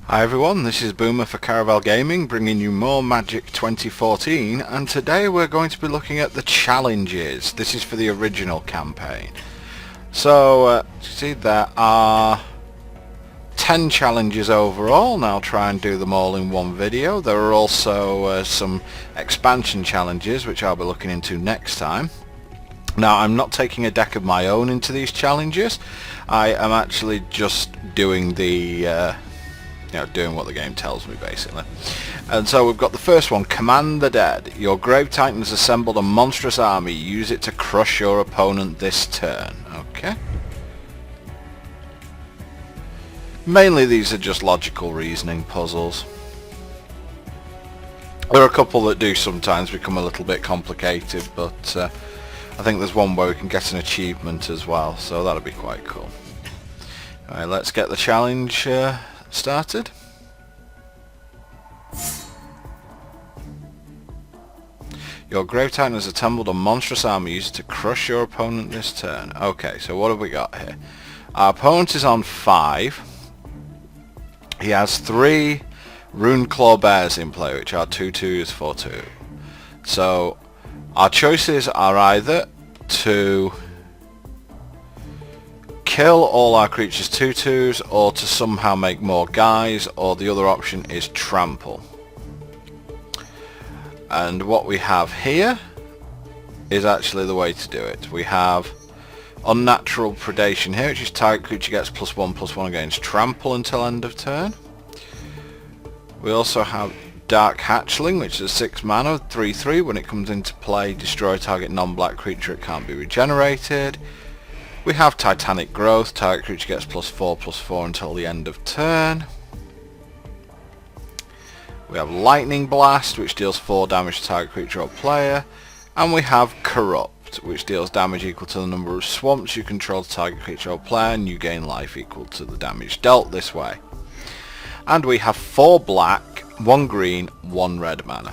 Hi everyone, this is Boomer for Caravel Gaming, bringing you more Magic 2014, and today we're going to be looking at the challenges. This is for the original campaign. So, you see there are 10 challenges overall, and I'll try and do them all in one video. There are also some expansion challenges, which I'll be looking into next time. Now, I'm not taking a deck of my own into these challenges. I am actually just doing the... doing what the game tells me, basically. And so we've got the first one, Command the Dead. Your Grave Titan has assembled a monstrous army. Use it to crush your opponent this turn. Okay. Mainly these are just logical reasoning puzzles. There are a couple that do sometimes become a little bit complicated, but I think there's one where we can get an achievement as well, so that'll be quite cool. Alright, let's get the challenge started. Your Grave Titan has assembled a monstrous army. Use it to crush your opponent this turn. Okay, so what have we got here? Our opponent is on 5. He has 3 Rune Claw Bears in play, which are 2/2s for 2. So our choices are either to kill all our creatures 2/2s, or to somehow make more guys, or the other option is trample. And what we have here is actually the way to do it. We have unnatural predation here, which is target creature gets +1/+1 against trample until end of turn. We also have Dark Hatchling, which is 6 mana, 3/3. When it comes into play, destroy target non-black creature, it can't be regenerated. We have Titanic Growth, target creature gets +4/+4 until the end of turn. We have Lightning Blast, which deals 4 damage to target creature or player. And we have Corrupt, which deals damage equal to the number of swamps you control to target creature or player, and you gain life equal to the damage dealt this way. And we have 4 black, 1 green, 1 red mana.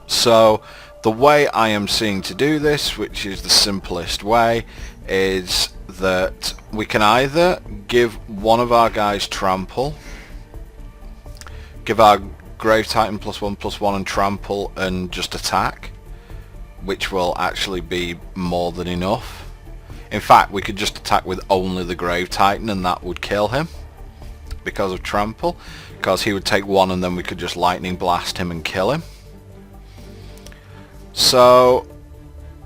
So the way I am seeing to do this, which is the simplest way, is that we can either give one of our guys trample, give our Grave Titan +1/+1 and trample and just attack, which will actually be more than enough. In fact, we could just attack with only the Grave Titan and that would kill him because of trample, because he would take 1 and then we could just lightning blast him and kill him. So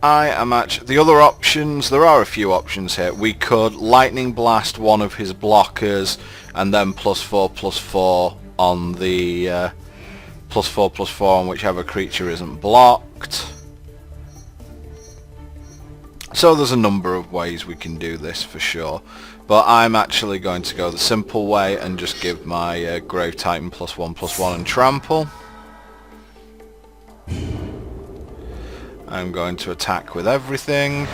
I am actually, the other options, there are a few options here. We could lightning blast one of his blockers and then +4/+4 on the +4/+4 on whichever creature isn't blocked. So there's a number of ways we can do this for sure, but I'm actually going to go the simple way and just give my Grave Titan +1/+1 and trample. I'm going to attack with everything.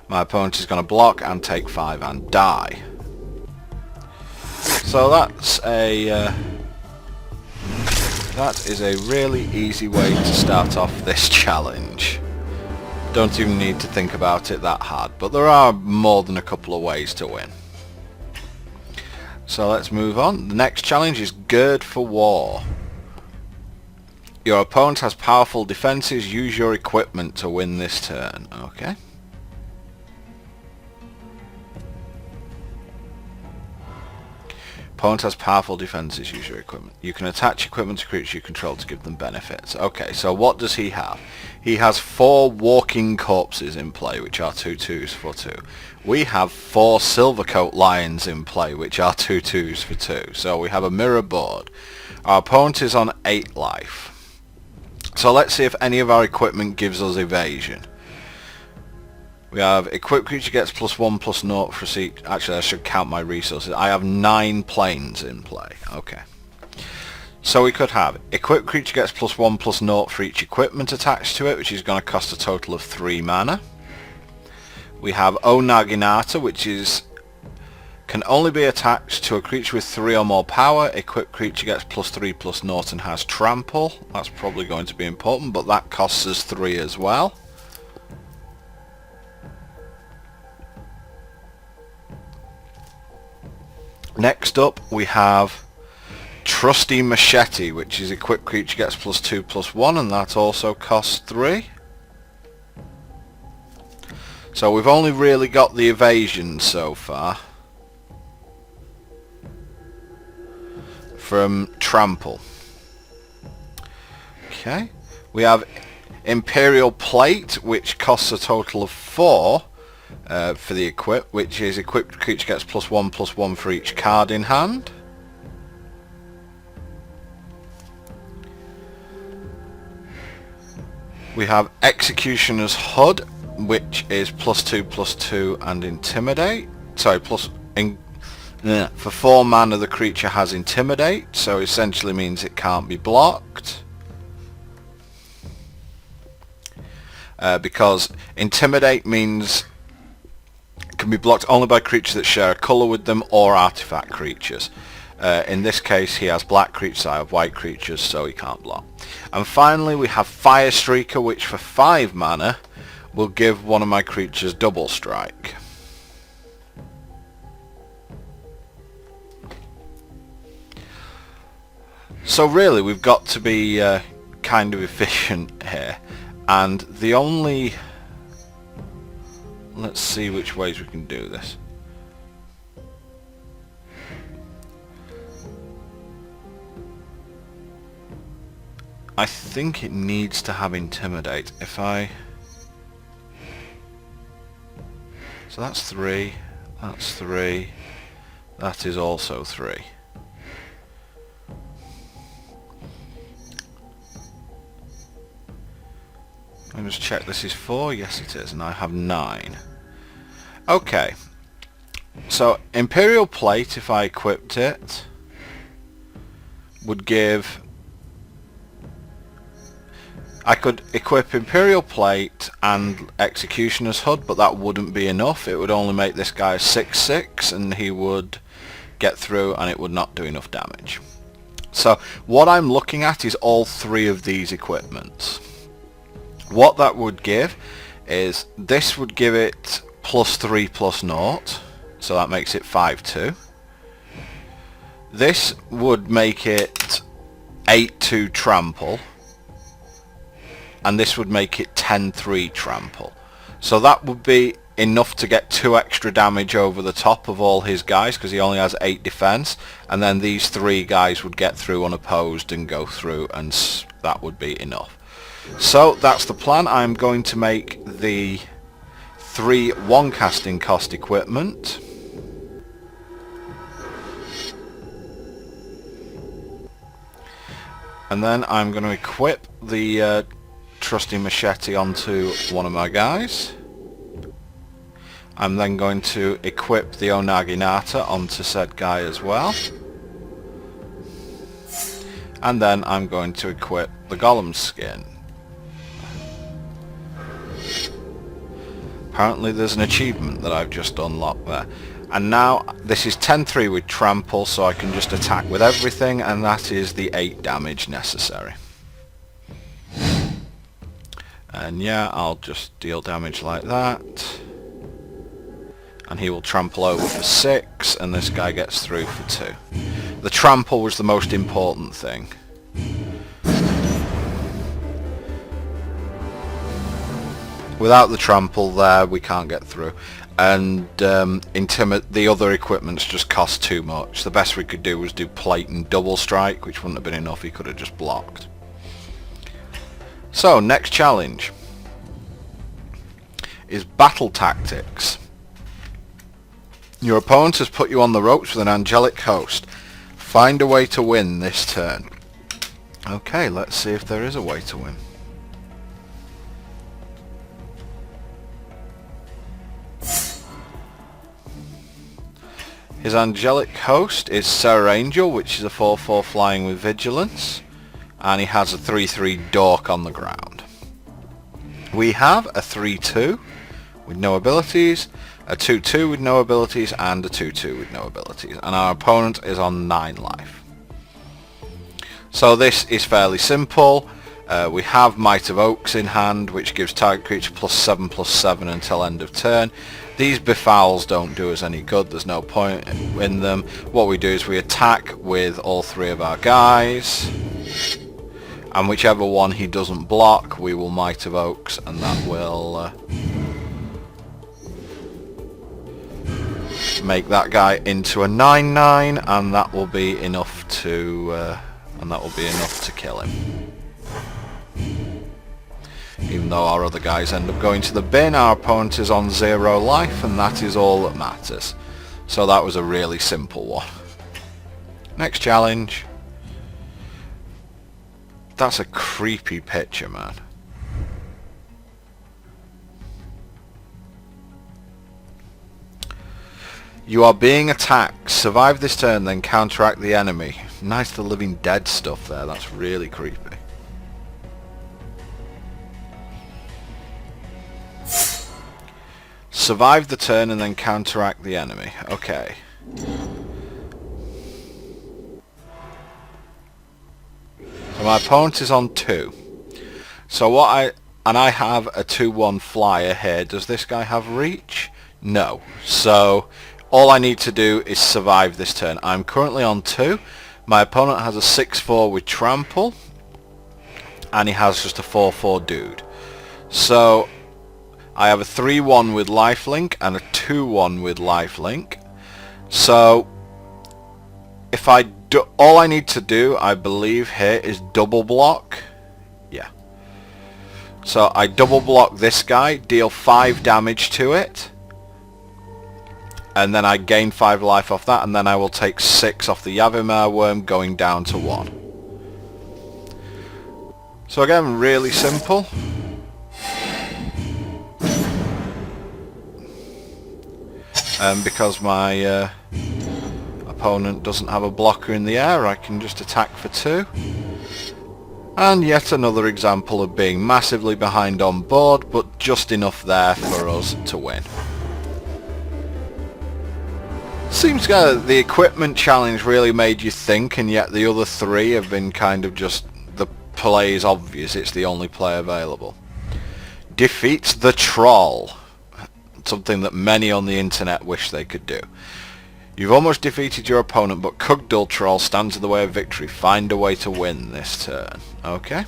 My opponent is going to block and take 5 and die. So that is a really easy way to start off this challenge. Don't even need to think about it that hard, but there are more than a couple of ways to win. So let's move on. The next challenge is Gird for War. Your opponent has powerful defenses. Use your equipment to win this turn. Okay. Opponent has powerful defenses. Use your equipment. You can attach equipment to creatures you control to give them benefits. Okay, so what does he have? He has 4 Walking Corpses in play, which are 2/2s for 2. We have 4 Silvercoat Lions in play, which are 2/2s for 2. So we have a mirror board. Our opponent is on 8 life. So let's see if any of our equipment gives us evasion. We have equipped creature gets +1/+0 for each. Actually, I should count my resources. I have 9 planes in play. Okay. So we could have equipped creature gets +1/+0 for each equipment attached to it, which is going to cost a total of 3 mana. We have O Naginata, which can only be attached to a creature with 3 or more power. Equipped creature gets +3/+0 and has trample. That's probably going to be important, but that costs us 3 as well. Next up we have Trusty Machete, which is equipped creature gets +2/+1, and that also costs 3. So we've only really got the evasion so far from Trample. Okay, we have Imperial Plate, which costs a total of 4 for the equip, which is equipped creature gets +1/+1 for each card in hand. We have Executioner's HUD, which is +2/+2 and Intimidate. Sorry, for 4 mana the creature has Intimidate, so essentially means it can't be blocked. Because Intimidate means it can be blocked only by creatures that share a colour with them or artifact creatures. In this case he has black creatures, I have white creatures, so he can't block. And finally we have Fire Streaker, which for 5 mana will give one of my creatures double strike. So really we've got to be kind of efficient here, and the only... let's see which ways we can do this. I think it needs to have Intimidate. If I... so that's 3, that's 3, that is also 3. Let me just check, this is 4, yes it is, and I have 9. Okay, so Imperial Plate, if I equipped it, would give... I could equip Imperial Plate and Executioner's HUD, but that wouldn't be enough. It would only make this guy 6/6 and he would get through and it would not do enough damage. So what I'm looking at is all 3 of these equipments. What that would give is, this would give it +3/+0, so that makes it 5/2. This would make it 8/2 Trample, and this would make it 10/3 Trample. So that would be enough to get 2 extra damage over the top of all his guys, because he only has 8 defense, and then these 3 guys would get through unopposed and go through, and that would be enough. So that's the plan. I'm going to make the 3 1 casting cost equipment. And then I'm going to equip the Trusty Machete onto one of my guys. I'm then going to equip the Onaginata onto said guy as well. And then I'm going to equip the Golem Skin. Apparently there's an achievement that I've just unlocked there. And now this is 10/3 with Trample, so I can just attack with everything, and that is the 8 damage necessary. And yeah, I'll just deal damage like that. And he will trample over for 6, and this guy gets through for 2. The trample was the most important thing. Without the trample there, we can't get through. And the other equipments just cost too much. The best we could do was do plate and double strike, which wouldn't have been enough. He could have just blocked. So, next challenge is Battle Tactics. Your opponent has put you on the ropes with an angelic host. Find a way to win this turn. Okay, let's see if there is a way to win. His angelic host is Serra Angel, which is a 4/4 flying with vigilance, and he has a 3/3 dork on the ground. We have a 3/2 with no abilities, a 2/2 with no abilities, and a 2/2 with no abilities, and our opponent is on 9 life. So this is fairly simple. We have Might of Oaks in hand, which gives target creature +7/+7 until end of turn. These befouls don't do us any good, there's no point in them. What we do is we attack with all 3 of our guys, and whichever one he doesn't block, we will Might of Oaks, and that will make that guy into a 9/9, and that will be enough to kill him. Even though our other guys end up going to the bin, our opponent is on 0 life, and that is all that matters. So that was a really simple one. Next challenge. That's a creepy picture, man. You are being attacked. Survive this turn, then counteract the enemy. Nice the Living Dead stuff there. That's really creepy. Survive the turn and then counteract the enemy. Okay. So my opponent is on 2. So I have a 2/1 flyer here. Does this guy have reach? No. So all I need to do is survive this turn. I'm currently on 2. My opponent has a 6/4 with trample, and he has just a 4/4 dude. So I have a 3/1 with lifelink and a 2/1 with lifelink. So if all I need to do, I believe here, is double block. Yeah. So I double block this guy, deal 5 damage to it, and then I gain 5 life off that, and then I will take 6 off the Yavimar worm, going down to 1. So again, really simple. Because my opponent doesn't have a blocker in the air, I can just attack for 2. And yet another example of being massively behind on board, but just enough there for us to win. Seems the equipment challenge really made you think, and yet the other 3 have been kind of just, the play is obvious, it's the only play available. Defeat the troll. Something that many on the internet wish they could do. You've almost defeated your opponent, but Kugdul Troll stands in the way of victory. Find a way to win this turn. Okay.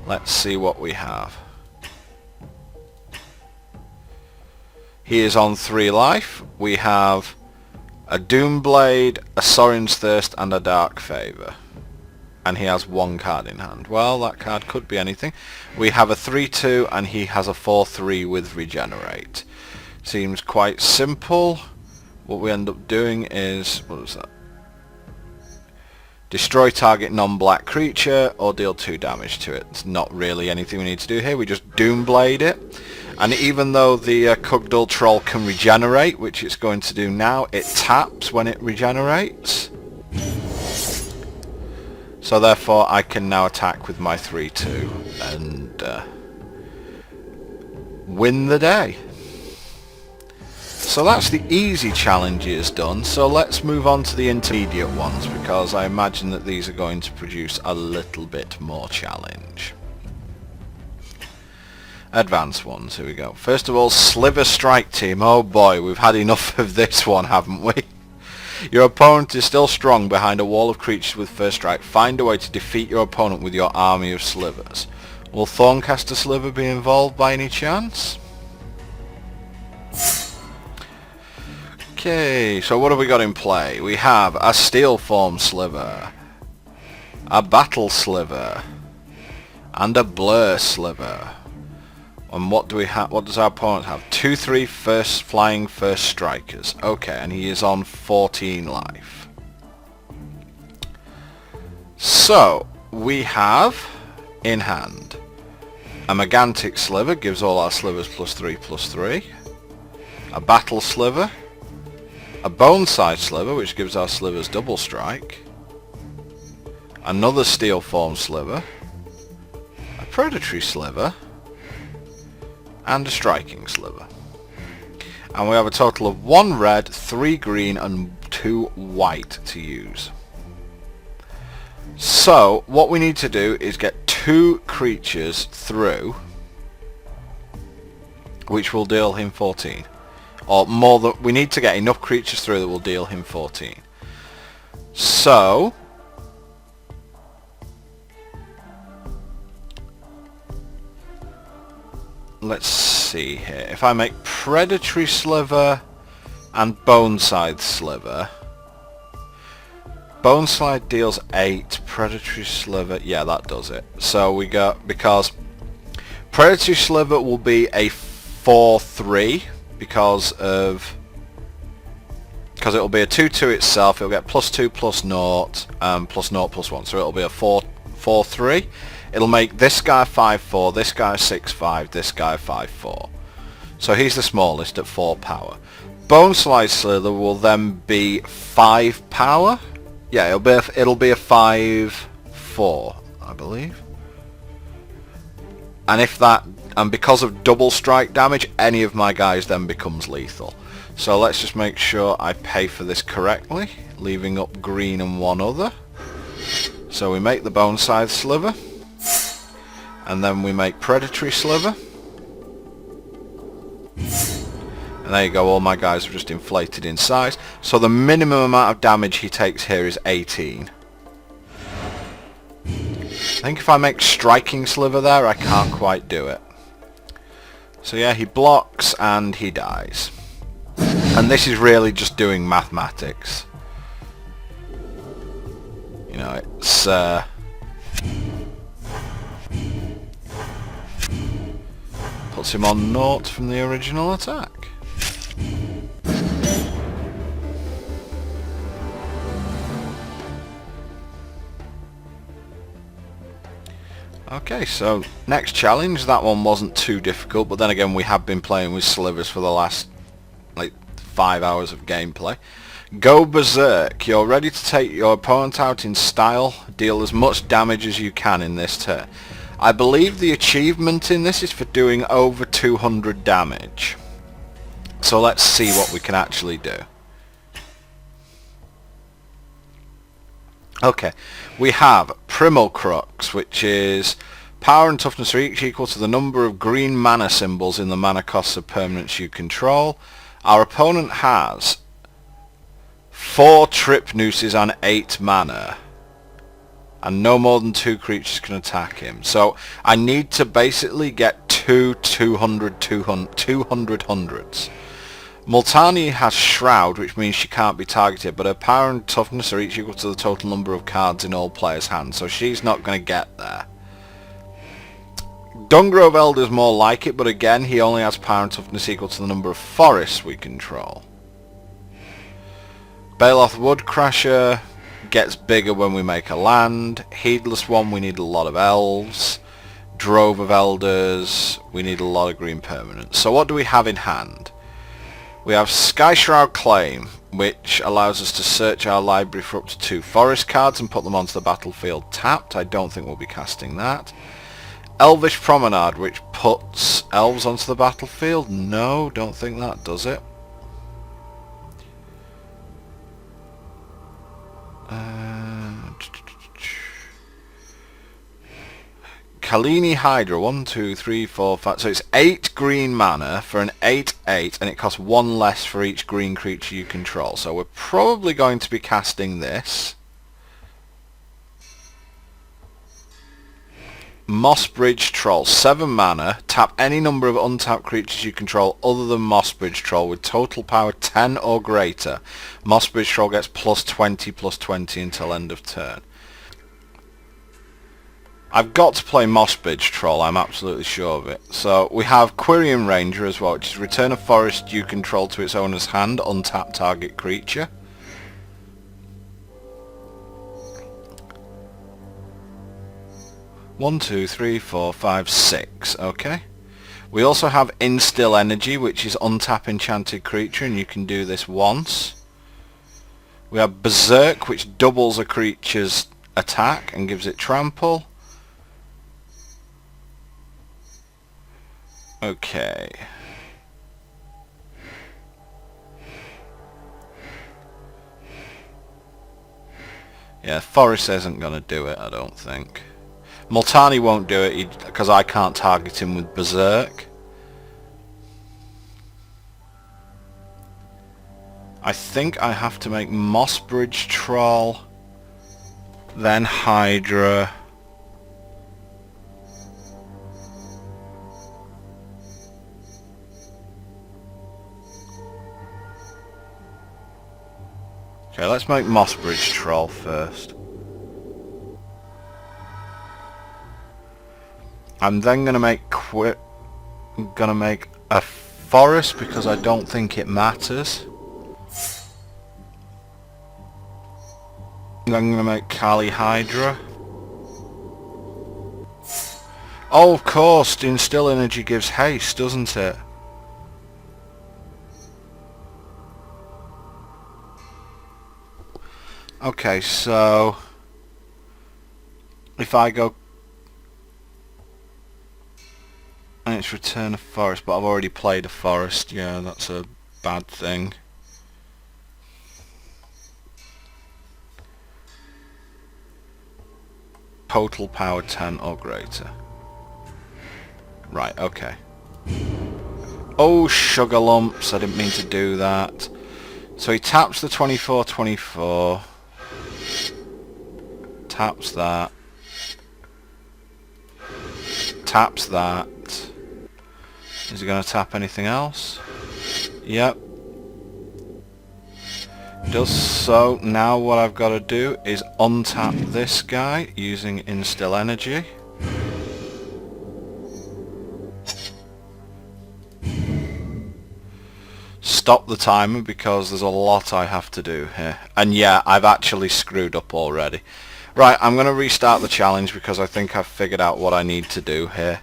Let's see what we have. He is on 3 life. We have a Doomblade, a Sorin's Thirst, and a Dark Favour. And he has 1 card in hand. Well, that card could be anything. We have a 3/2, and he has a 4/3 with Regenerate. Seems quite simple. What we end up doing is, what is that? Destroy target non-black creature, or deal 2 damage to it. It's not really anything we need to do here. We just Doomblade it. And even though the Kugdul Troll can regenerate, which it's going to do now, it taps when it regenerates. So therefore I can now attack with my 3/2 and win the day. So that's the easy challenges done. So let's move on to the intermediate ones, because I imagine that these are going to produce a little bit more challenge. Advanced ones, here we go. First of all, Sliver Strike Team. Oh boy, we've had enough of this one, haven't we? Your opponent is still strong behind a wall of creatures with first strike. Find a way to defeat your opponent with your army of slivers. Will Thorncaster Sliver be involved by any chance? Okay, so what have we got in play? We have a Steel Form Sliver, a Battle Sliver, and a Blur Sliver. And what do we have? What does our opponent have? 2/3 first flying first strikers. Okay, and he is on 14 life. So we have in hand a Megantic Sliver, gives all our slivers +3/+3. A Battle Sliver, a Boneside Sliver, which gives our slivers double strike. Another Steel Form Sliver, a Predatory Sliver, and a Striking Sliver. And we have a total of 1 red, 3 green, and 2 white to use. So what we need to do is get 2 creatures through, which will deal him 14. Or more than, we need to get enough creatures through that will deal him 14. So let's see here. If I make Predatory Sliver and Boneside Sliver, Boneside deals 8, Predatory Sliver, yeah, that does it. So we got, because Predatory Sliver will be a 4/3 because it'll be a 2/2 itself. It'll get +2 +0 +0 +1, so it'll be a 4/3. It'll make this guy 5/4, this guy 6/5, this guy 5/4. So he's the smallest at 4 power. Boneside Sliver will then be 5 power. Yeah, it'll be a 5/4, I believe. And because of double strike damage, any of my guys then becomes lethal. So let's just make sure I pay for this correctly, leaving up green and one other. So we make the Boneside Sliver, and then we make Predatory Sliver. And there you go, all my guys are just inflated in size. So the minimum amount of damage he takes here is 18. I think if I make Striking Sliver there, I can't quite do it. So yeah, he blocks and he dies. And this is really just doing mathematics. You know, it's puts him on 0 from the original attack. Okay, so next challenge. That one wasn't too difficult, but then again we have been playing with slivers for the last like 5 hours of gameplay. Go Berserk. You're ready to take your opponent out in style. Deal as much damage as you can in this turn. I believe the achievement in this is for doing over 200 damage. So let's see what we can actually do. Okay, we have Primal Crux, which is power and toughness are each equal to the number of green mana symbols in the mana costs of permanents you control. Our opponent has 4 trip nooses and 8 mana, and no more than 2 creatures can attack him. So I need to basically get 200 hundreds. Multani has Shroud, which means she can't be targeted, but her power and toughness are each equal to the total number of cards in all players' hands, so she's not going to get there. Dungrove Elder's more like it, but again, he only has power and toughness equal to the number of forests we control. Baloth Woodcrasher gets bigger when we make a land. Heedless One, we need a lot of elves. Drove of Elders, we need a lot of green permanents. So what do we have in hand? We have Skyshroud Claim, which allows us to search our library for up to 2 forest cards and put them onto the battlefield tapped. I don't think we'll be casting that. Elvish Promenade, which puts elves onto the battlefield. No, don't think that does it. Kalini Hydra, 1, 2, 3, 4, 5. So it's 8 green mana for an 8/8, and it costs 1 less for each green creature you control. So we're probably going to be casting this. Mossbridge Troll, 7 mana. Tap any number of untapped creatures you control other than Mossbridge Troll with total power 10 or greater. Mossbridge Troll gets +20/+20 until end of turn. I've got to play Mossbridge Troll, I'm absolutely sure of it. So we have Quirion Ranger as well, which is return a forest you control to its owner's hand, untap target creature. One, 2, 3, 4, 5, 6. Okay. We also have Instill Energy, which is untap enchanted creature, and you can do this once. We have Berserk, which doubles a creature's attack and gives it trample. Okay. Yeah, Forest isn't going to do it, I don't think. Multani won't do it because I can't target him with Berserk. I think I have to make Mossbridge Troll, then Hydra. Okay, let's make Mossbridge Troll first. I'm then gonna make a Forest because I don't think it matters. I'm gonna make Kali Hydra. Oh, of course, Instill Energy gives haste, doesn't it? Okay, so if I go, and it's return a Forest, but I've already played a Forest. Yeah, that's a bad thing. Total power 10 or greater. Right, okay. Oh, sugar lumps, I didn't mean to do that. So he taps the 24/24. Taps that. Taps that. Is he going to tap anything else? Yep. Does so. Now what I've got to do is untap this guy using Instill Energy. Stop the timer because there's a lot I have to do here. And yeah, I've actually screwed up already. Right, I'm going to restart the challenge because I think I've figured out what I need to do here.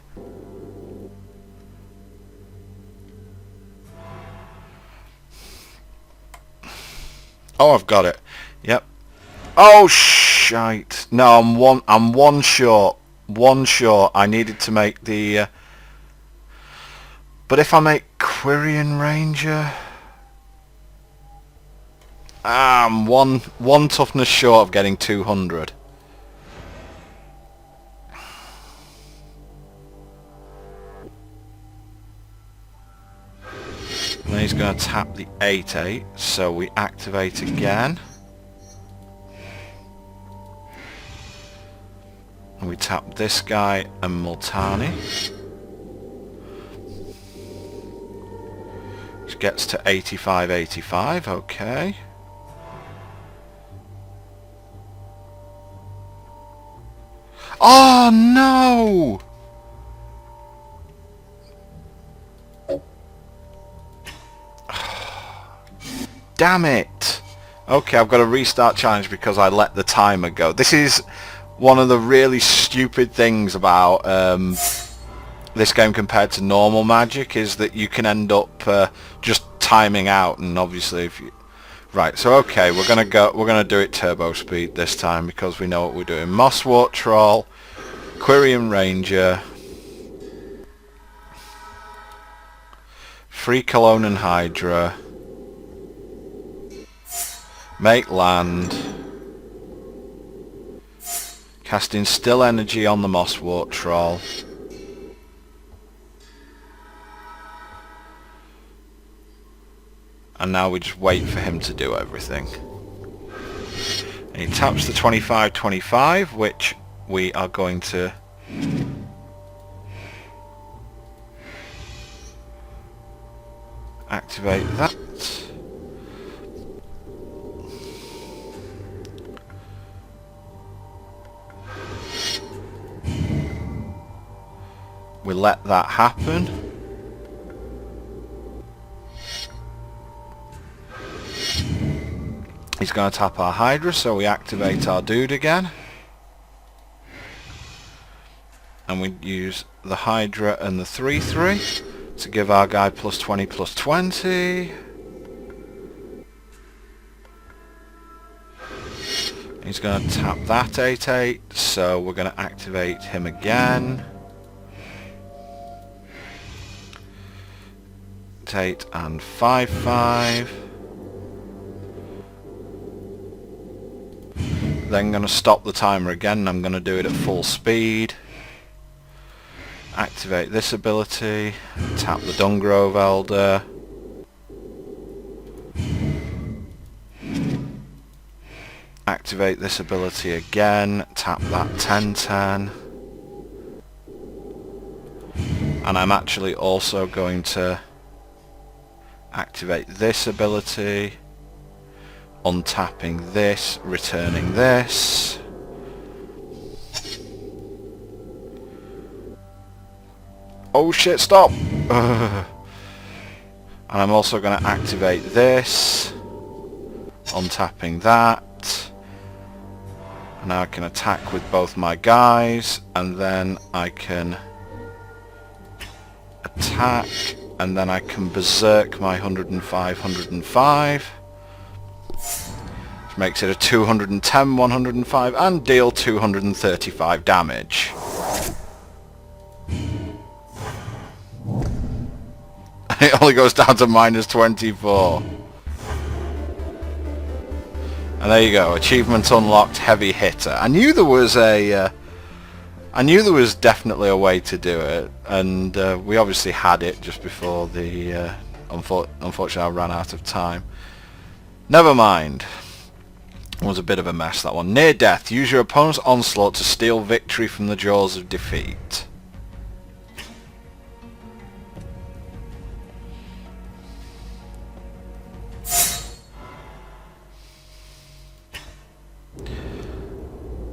Oh, I've got it. Yep. Oh, shite. No, I'm one short. One short. I needed to make the... But if I make Quirion Ranger... I'm one toughness short of getting 200. And then he's going to tap the 8/8, so we activate again. And we tap this guy and Multani. Which gets to 85/85, okay. Oh no! Damn it! Okay, I've got to restart challenge because I let the timer go. This is one of the really stupid things about this game compared to normal Magic, is that you can end up just timing out, and obviously if you... Right, so okay, we're gonna do it turbo speed this time because we know what we're doing. Mosswort Troll, Quirion Ranger, Free Cologne and Hydra, make land, cast Instill Energy on the Mosswort Troll, and now we just wait for him to do everything. And he taps the 25/25, which we are going to activate that. We let that happen. He's going to tap our Hydra, so we activate our dude again. And we use the Hydra and the 3/3 to give our guy +20/+20. He's going to tap that 8/8, so we're going to activate him again. 8 and 5/5. Then going to stop the timer again, and I'm going to do it at full speed. Activate this ability, tap the Dungrove Elder. Activate this ability again, tap that 1010. And I'm actually also going to activate this ability, untapping this, returning this. Oh shit, stop! And I'm also going to activate this, untapping that. And now I can attack with both my guys, and then I can attack, and then I can berserk my 105, which makes it a 210, 105, and deal 235 damage. It only goes down to -24. And there you go, achievement unlocked, heavy hitter. I knew there was definitely a way to do it, and we obviously had it just before the. Unfortunately, I ran out of time. Never mind. It was a bit of a mess, that one. Near death. Use your opponent's onslaught to steal victory from the jaws of defeat.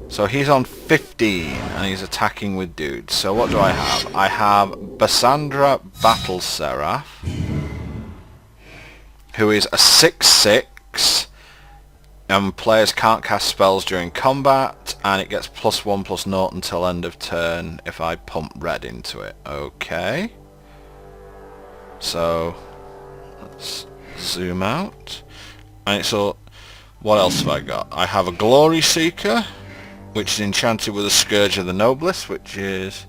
So he's on 15 and he's attacking with dudes. So what do I have? I have Bassandra Battle Seraph, who is a 6/6, and players can't cast spells during combat, and it gets +1/+0 until end of turn if I pump red into it. Okay. So let's zoom out. And so what else have I got? I have a Glory Seeker, which is enchanted with a Scourge of the Noblest, which is,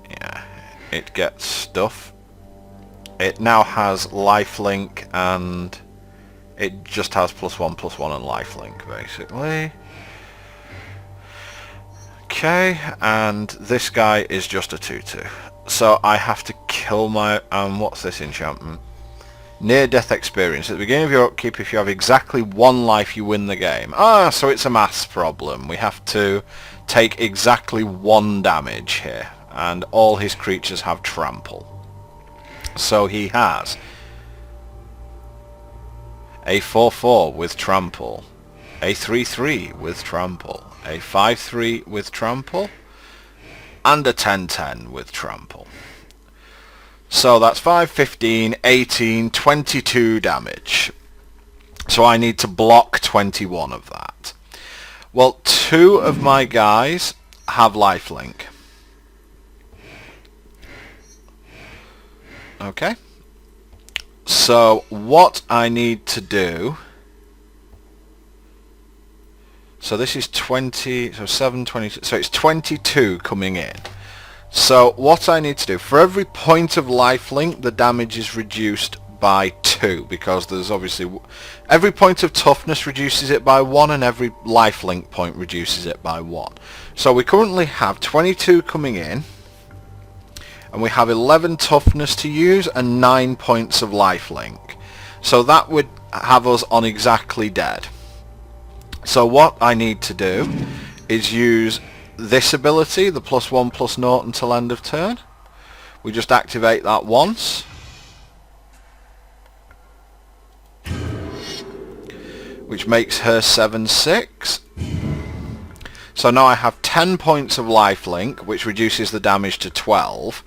yeah, it gets stuff. It now has lifelink, and it just has +1/+1 and lifelink, basically. Okay, and this guy is just a 2/2. So I have to kill my, what's this enchantment? Near-death experience. At the beginning of your upkeep, if you have exactly 1 life, you win the game. Ah, so it's a maths problem. We have to take exactly 1 damage here. And all his creatures have trample. So he has a 4/4 with trample, a 3/3 with trample, a 5/3 with trample, and a 10/10 with trample. So that's 5, 15, 18, 22 damage. So I need to block 21 of that. Well, 2 of my guys have lifelink. Okay. So what I need to do... So this is 20, so 7, 22, so it's 22 coming in. So what I need to do, for every point of lifelink, the damage is reduced by 2, because there's obviously every point of toughness reduces it by 1, and every lifelink point reduces it by 1. So we currently have 22 coming in, and we have 11 toughness to use and 9 points of lifelink. So that would have us on exactly dead. So what I need to do is use this ability, the +1/+0 until end of turn. We just activate that once. Which makes her 7/6. So now I have 10 points of lifelink, which reduces the damage to 12.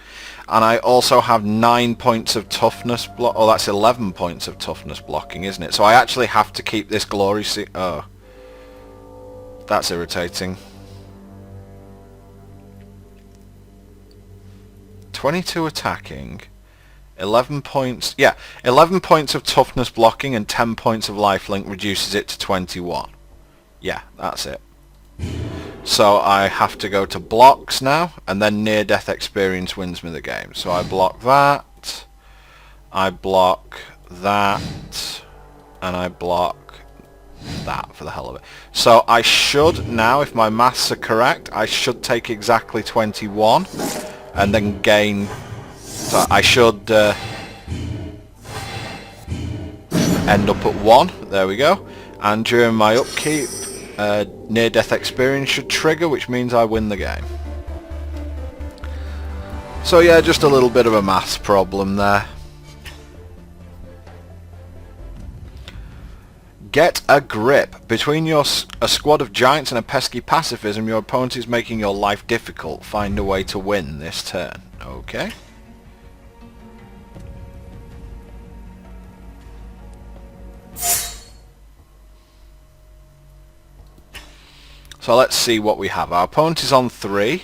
And I also have 9 points of toughness block. Oh, that's 11 points of toughness blocking, isn't it? So I actually have to keep this Glory Seeker. Oh. That's irritating. 22 attacking, 11 points, yeah, 11 points of toughness blocking and 10 points of lifelink reduces it to 21. Yeah, that's it. So I have to go to blocks now, and then near death experience wins me the game. So I block that, I block that, and I block that for the hell of it. So I should now, if my maths are correct, I should take exactly 21 and then gain... So I should end up at 1. There we go. And during my upkeep, near-death experience should trigger, which means I win the game. So yeah, just a little bit of a maths problem there. Get a grip. Between a squad of giants and a pesky pacifism, your opponent is making your life difficult. Find a way to win this turn. Okay. So let's see what we have. Our opponent is on 3.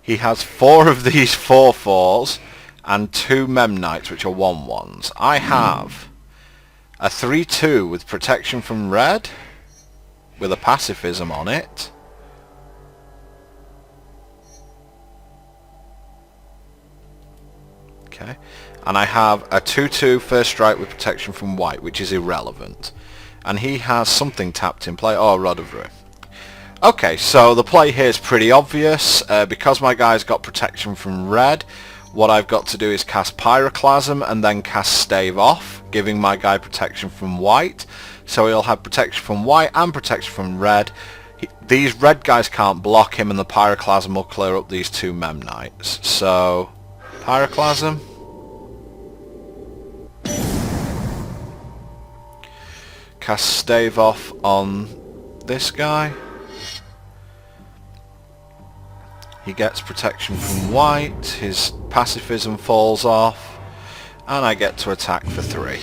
He has 4 of these 4/4s and 2 Memnites, which are 1/1s. I have a 3/2 with protection from red, with a pacifism on it. Okay. And I have a 2/2 first strike with protection from white, which is irrelevant. And he has something tapped in play. Oh, Rod of Ruin. Okay, so the play here is pretty obvious. Because my guy's got protection from red, what I've got to do is cast Pyroclasm and then cast Stave Off, giving my guy protection from white. So he'll have protection from white and protection from red. These red guys can't block him, and the Pyroclasm will clear up these 2 Memnites. So, Pyroclasm. Cast Stave Off on this guy. He gets protection from white, his pacifism falls off, and I get to attack for 3.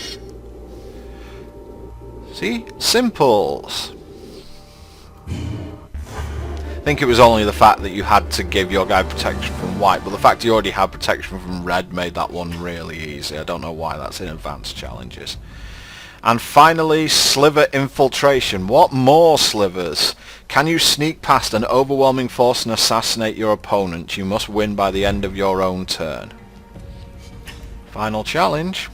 See? Simples. I think it was only the fact that you had to give your guy protection from white, but the fact you already had protection from red made that one really easy. I don't know why that's in advanced challenges. And finally, Sliver Infiltration. What more slivers? Can you sneak past an overwhelming force and assassinate your opponent? You must win by the end of your own turn. Final challenge.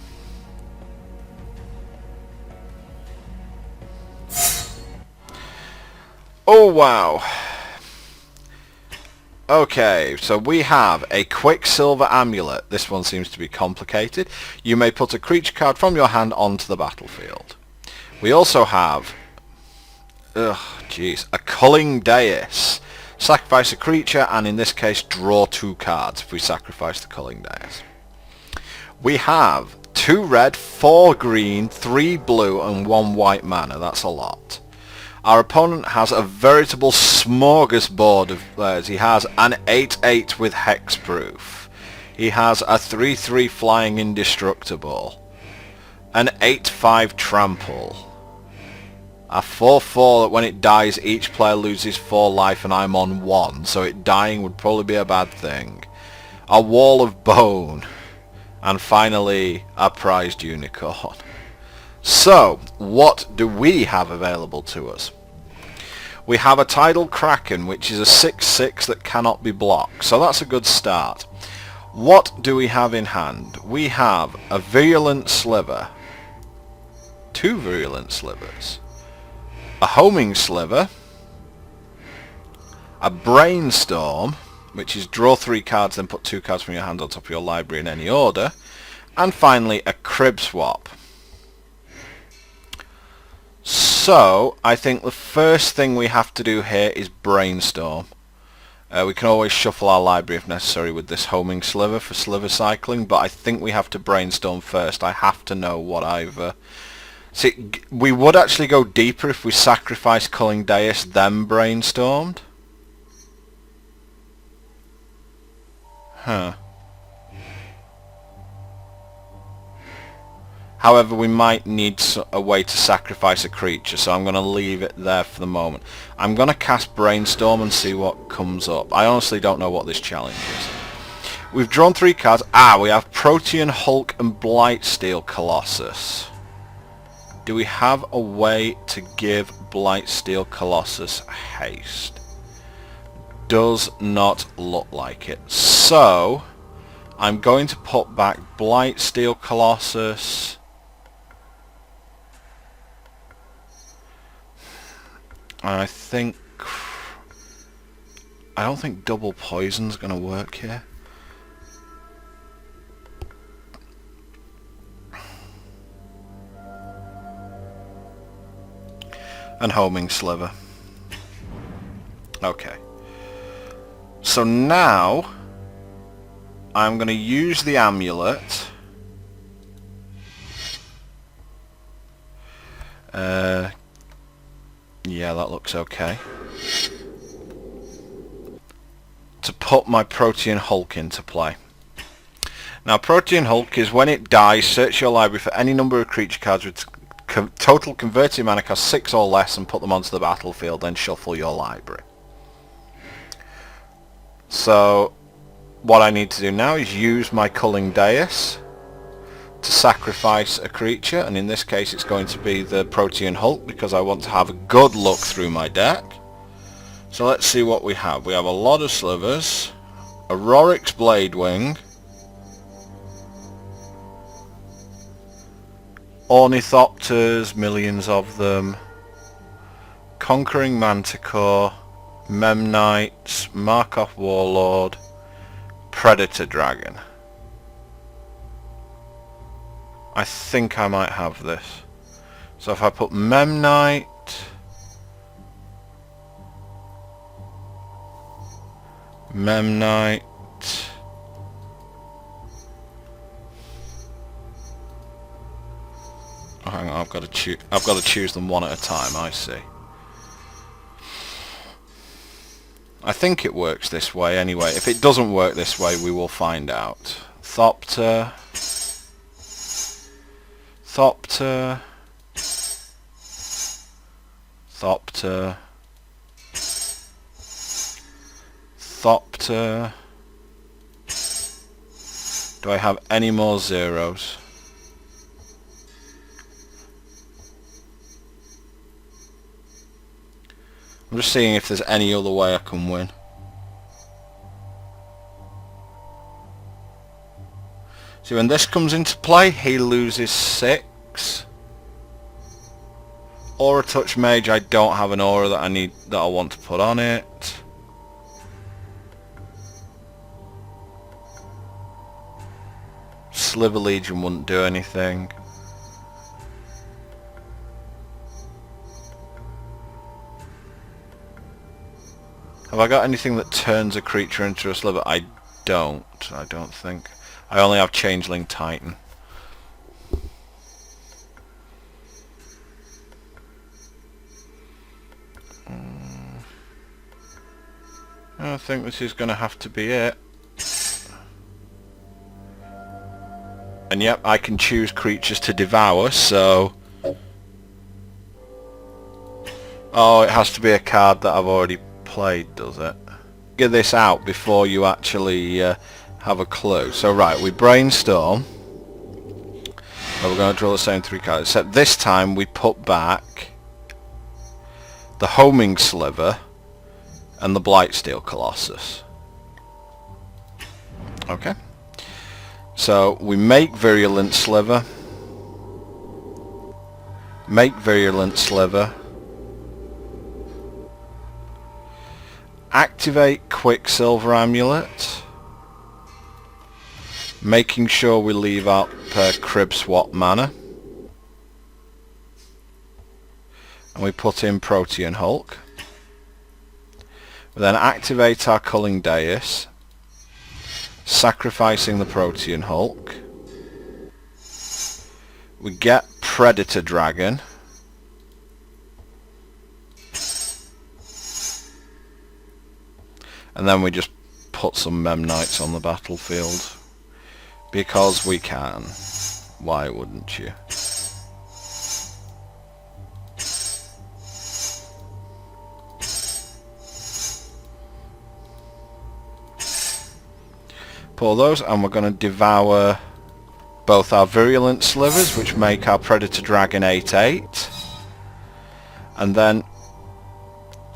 Oh wow. Okay, so we have a Quicksilver Amulet. This one seems to be complicated. You may put a creature card from your hand onto the battlefield. We also have a Culling Deus. Sacrifice a creature, and in this case draw 2 cards if we sacrifice the Culling Deus. We have 2 red, 4 green, 3 blue and 1 white mana. That's a lot. Our opponent has a veritable smorgasbord of players. He has an 8/8 with hexproof. He has a 3/3 flying indestructible. An 8/5 trample. A 4/4 that when it dies each player loses 4 life and I'm on 1, so it dying would probably be a bad thing. A wall of bone. And finally a prized unicorn. So, what do we have available to us? We have a Tidal Kraken, which is a 6/6 that cannot be blocked, so that's a good start. What do we have in hand? We have a Virulent Sliver, 2 Virulent Slivers, a Homing Sliver, a Brainstorm, which is draw 3 cards, then put 2 cards from your hand on top of your library in any order, and finally a Crib Swap. So, I think the first thing we have to do here is Brainstorm. We can always shuffle our library if necessary with this Homing Sliver for sliver cycling, but I think we have to Brainstorm first. I have to know what I've... See, we would actually go deeper if we sacrificed Culling Deus, then Brainstormed. Huh. However, we might need a way to sacrifice a creature, so I'm going to leave it there for the moment. I'm going to cast Brainstorm and see what comes up. I honestly don't know what this challenge is. We've drawn 3 cards. We have Protean Hulk and Blightsteel Colossus. Do we have a way to give Blightsteel Colossus haste? Does not look like it. So, I'm going to put back Blightsteel Colossus. I don't think double poison's gonna work here. And homing sliver. Okay. So now I'm gonna use the amulet. Yeah, that looks okay. To put my Protean Hulk into play. Now, Protean Hulk is when it dies, search your library for any number of creature cards with total converted mana cost 6 or less and put them onto the battlefield, then shuffle your library. So, what I need to do now is use my Culling Dais to sacrifice a creature, and in this case it's going to be the Protean Hulk because I want to have a good look through my deck. So let's see what we have. We have a lot of slivers, a Rorik's Bladewing, Ornithopters, millions of them, Conquering Manticore, Memnites, Markov Warlord, Predator Dragon. I think I might have this. So if I put Memnite, oh, hang on, I've got to choose them one at a time. I see. I think it works this way anyway. If it doesn't work this way, we will find out. Thopter, Thopter, Thopter, Thopter. Do I have any more zeros? I'm just seeing if there's any other way I can win. See, when this comes into play, he loses 6. Aura Touch Mage, I don't have an aura that I want to put on it. Sliver Legion wouldn't do anything. Have I got anything that turns a creature into a sliver? I don't think. I only have Changeling Titan. I think this is going to have to be it. And yep, I can choose creatures to devour, so... Oh, it has to be a card that I've already played, does it? Get this out before you actually have a clue. So right, we brainstorm. But we're going to draw the same 3 cards, except this time we put back the Homing Sliver and the Blightsteel Colossus. Okay. So we make Virulent Sliver. Make Virulent Sliver. Activate Quicksilver Amulet. Making sure we leave out Crib Swap mana. And we put in Protean Hulk. We then activate our Culling Dais, sacrificing the Protean Hulk. We get Predator Dragon. And then we just put some Memnites on the battlefield. Because we can. Why wouldn't you? Pull those, and we're going to devour both our Virulent Slivers, which make our Predator Dragon 8/8. And then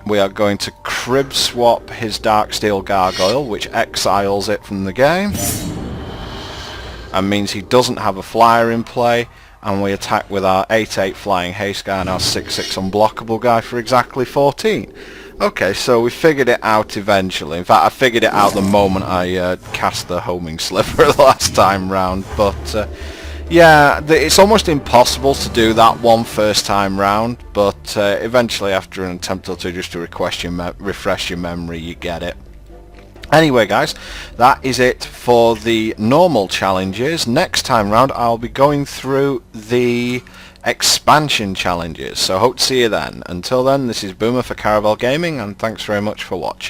we are going to Crib Swap his Darksteel Gargoyle, which exiles it from the game. And means he doesn't have a flyer in play. and we attack with our 8/8 flying haste guy and our 6/6 unblockable guy for exactly 14. Okay, so we figured it out eventually. In fact, I figured it out the moment I cast the homing sliver the last time round, but yeah, it's almost impossible to do that one first time round, but eventually after an attempt or two just to refresh your memory, you get it. Anyway guys, that is it for the normal challenges. Next time round I'll be going through the expansion challenges, so hope to see you then. Until then, this is Boomer for Caravel Gaming, and thanks very much for watching.